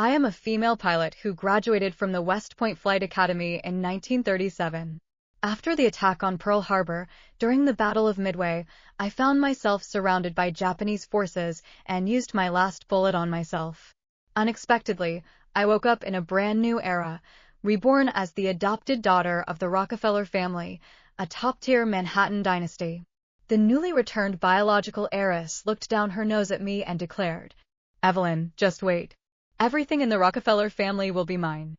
I am a female pilot who graduated from the West Point Flight Academy in 1937. After the attack on Pearl Harbor, during the Battle of Midway, I found myself surrounded by Japanese forces and used my last bullet on myself. Unexpectedly, I woke up in a brand new era, reborn as the adopted daughter of the Rockefeller family, a top-tier Manhattan dynasty. The newly returned biological heiress looked down her nose at me and declared, "Evelyn, just wait. Everything in the Rockefeller family will be mine."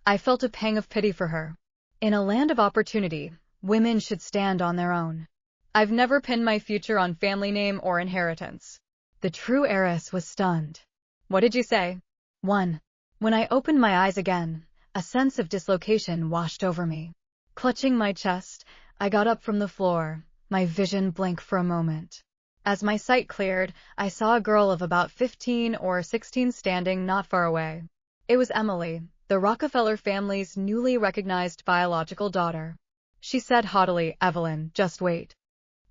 I felt a pang of pity for her. In a land of opportunity, women should stand on their own. I've never pinned my future on family name or inheritance. The true heiress was stunned. "What did you say?" 1. When I opened my eyes again, a sense of dislocation washed over me. Clutching my chest, I got up from the floor, my vision blank for a moment. As my sight cleared, I saw a girl of about 15 or 16 standing not far away. It was Emily, the Rockefeller family's newly recognized biological daughter. She said haughtily, "Evelyn, just wait.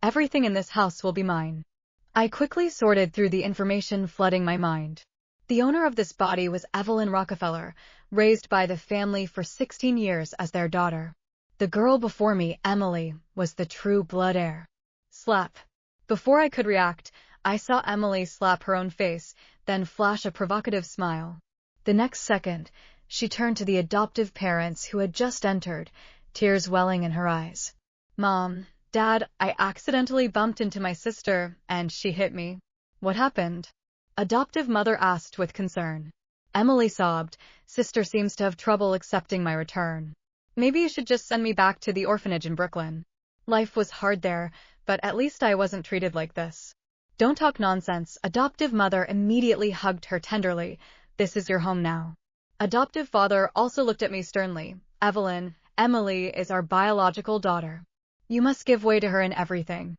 Everything in this house will be mine." I quickly sorted through the information flooding my mind. The owner of this body was Evelyn Rockefeller, raised by the family for 16 years as their daughter. The girl before me, Emily, was the true blood heir. Slap. Before I could react, I saw Emily slap her own face, then flash a provocative smile. The next second, she turned to the adoptive parents who had just entered, tears welling in her eyes. "Mom, Dad, I accidentally bumped into my sister, and she hit me." "What happened?" Adoptive mother asked with concern. Emily sobbed, "Sister seems to have trouble accepting my return. Maybe you should just send me back to the orphanage in Brooklyn. Life was hard there, but at least I wasn't treated like this." "Don't talk nonsense." Adoptive mother immediately hugged her tenderly. "This is your home now." Adoptive father also looked at me sternly. "Evelyn, Emily is our biological daughter. You must give way to her in everything.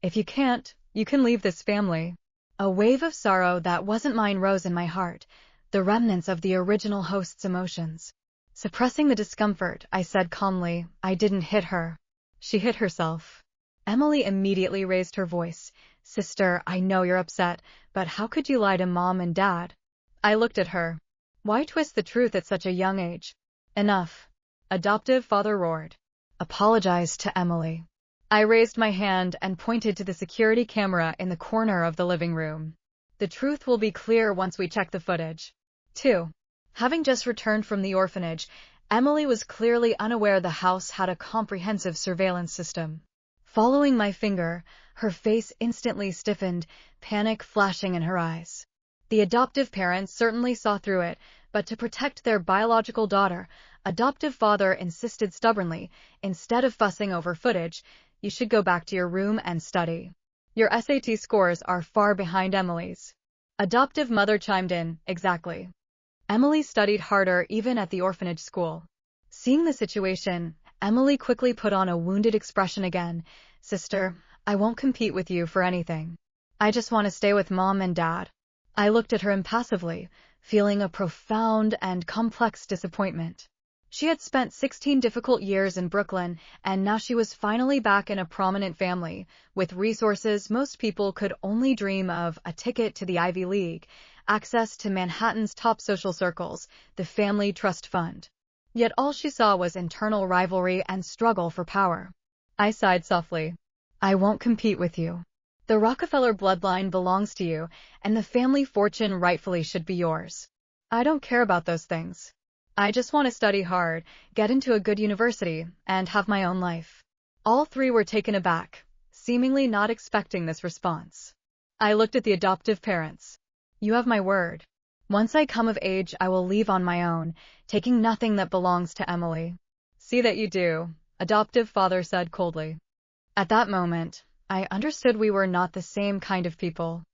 If you can't, you can leave this family." A wave of sorrow that wasn't mine rose in my heart, the remnants of the original host's emotions. Suppressing the discomfort, I said calmly, "I didn't hit her. She hit herself." Emily immediately raised her voice. "Sister, I know you're upset, but how could you lie to Mom and Dad?" I looked at her. Why twist the truth at such a young age? "Enough," adoptive father roared. "Apologize to Emily." I raised my hand and pointed to the security camera in the corner of the living room. "The truth will be clear once we check the footage." 2. Having just returned from the orphanage, Emily was clearly unaware the house had a comprehensive surveillance system. Following my finger, her face instantly stiffened, panic flashing in her eyes. The adoptive parents certainly saw through it, but to protect their biological daughter, adoptive father insisted stubbornly, "Instead of fussing over footage, you should go back to your room and study. Your SAT scores are far behind Emily's." Adoptive mother chimed in, "Exactly. Emily studied harder even at the orphanage school." Seeing the situation, Emily quickly put on a wounded expression again. "Sister, I won't compete with you for anything. I just want to stay with Mom and Dad." I looked at her impassively, feeling a profound and complex disappointment. She had spent 16 difficult years in Brooklyn, and now she was finally back in a prominent family, with resources most people could only dream of: a ticket to the Ivy League, access to Manhattan's top social circles, the family trust fund. Yet all she saw was internal rivalry and struggle for power. I sighed softly. "I won't compete with you. The Rockefeller bloodline belongs to you, and the family fortune rightfully should be yours. I don't care about those things. I just want to study hard, get into a good university, and have my own life." All three were taken aback, seemingly not expecting this response. I looked at the adoptive parents. "You have my word. Once I come of age, I will leave on my own, taking nothing that belongs to Emily." "See that you do," adoptive father said coldly. At that moment, I understood we were not the same kind of people.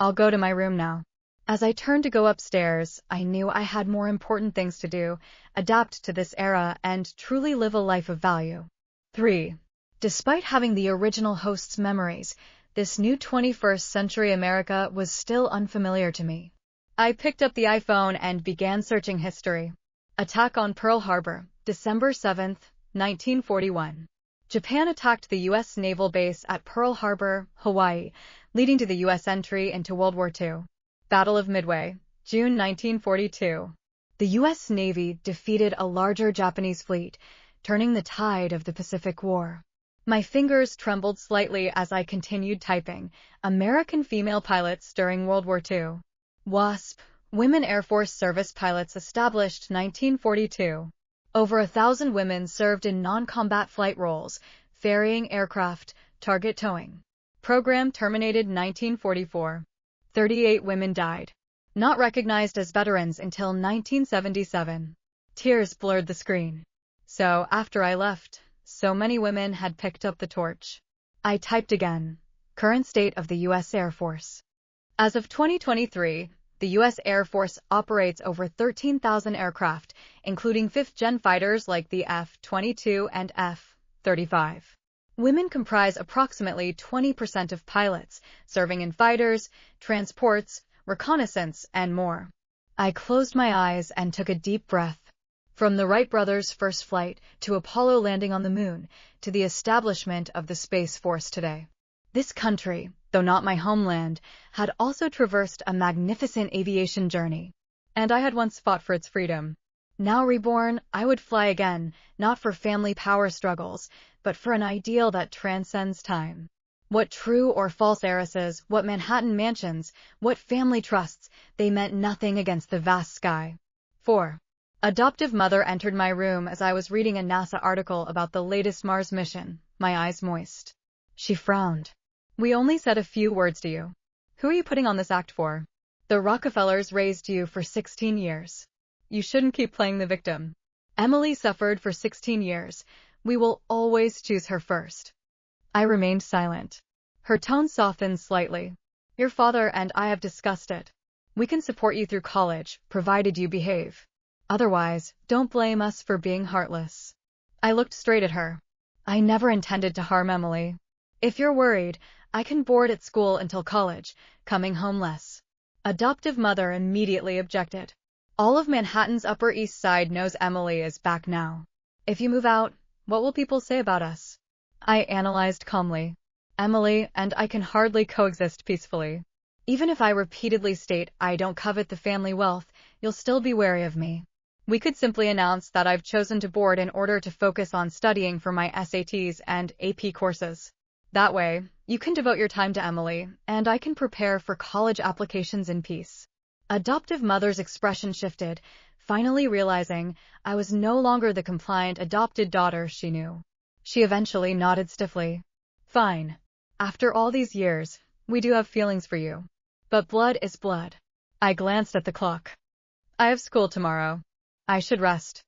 "I'll go to my room now." As I turned to go upstairs, I knew I had more important things to do: adapt to this era and truly live a life of value. 3. Despite having the original host's memories, this new 21st century America was still unfamiliar to me. I picked up the iPhone and began searching history. Attack on Pearl Harbor, December 7, 1941. Japan attacked the U.S. naval base at Pearl Harbor, Hawaii, leading to the U.S. entry into World War II. Battle of Midway, June 1942. The U.S. Navy defeated a larger Japanese fleet, turning the tide of the Pacific War. My fingers trembled slightly as I continued typing. American female pilots during World War II. WASP, Women Air Force Service Pilots, established 1942. Over 1,000 women served in non-combat flight roles, ferrying aircraft, target towing. Program terminated 1944. 38 women died. Not recognized as veterans until 1977. Tears blurred the screen. So, after I left, so many women had picked up the torch. I typed again. Current state of the U.S. Air Force. As of 2023, the U.S. Air Force operates over 13,000 aircraft, including fifth-gen fighters like the F-22 and F-35. Women comprise approximately 20% of pilots, serving in fighters, transports, reconnaissance, and more. I closed my eyes and took a deep breath. From the Wright brothers' first flight to Apollo landing on the moon to the establishment of the Space Force today. This country, though not my homeland, had also traversed a magnificent aviation journey. And I had once fought for its freedom. Now reborn, I would fly again, not for family power struggles, but for an ideal that transcends time. What true or false heiresses, what Manhattan mansions, what family trusts, they meant nothing against the vast sky. 4. Adoptive mother entered my room as I was reading a NASA article about the latest Mars mission, my eyes moist. She frowned. We only said a few words to you. Who are you putting on this act for? The Rockefellers raised you for 16 years. You shouldn't keep playing the victim. Emily suffered for 16 years. We will always choose her first. I remained silent. Her tone softened slightly. Your father and I have discussed it. We can support you through college, provided you behave. Otherwise, don't blame us for being heartless. I looked straight at her. I never intended to harm Emily. If you're worried, I can board at school until college, coming home less. Adoptive mother immediately objected. All of Manhattan's Upper East Side knows Emily is back now. If you move out, what will people say about us? I analyzed calmly. Emily and I can hardly coexist peacefully. Even if I repeatedly state I don't covet the family wealth, you'll still be wary of me. We could simply announce that I've chosen to board in order to focus on studying for my SATs and AP courses. That way, you can devote your time to Emily, and I can prepare for college applications in peace. Adoptive mother's expression shifted, finally realizing I was no longer the compliant adopted daughter she knew. She eventually nodded stiffly. Fine. After all these years, we do have feelings for you. But blood is blood. I glanced at the clock. I have school tomorrow. I should rest.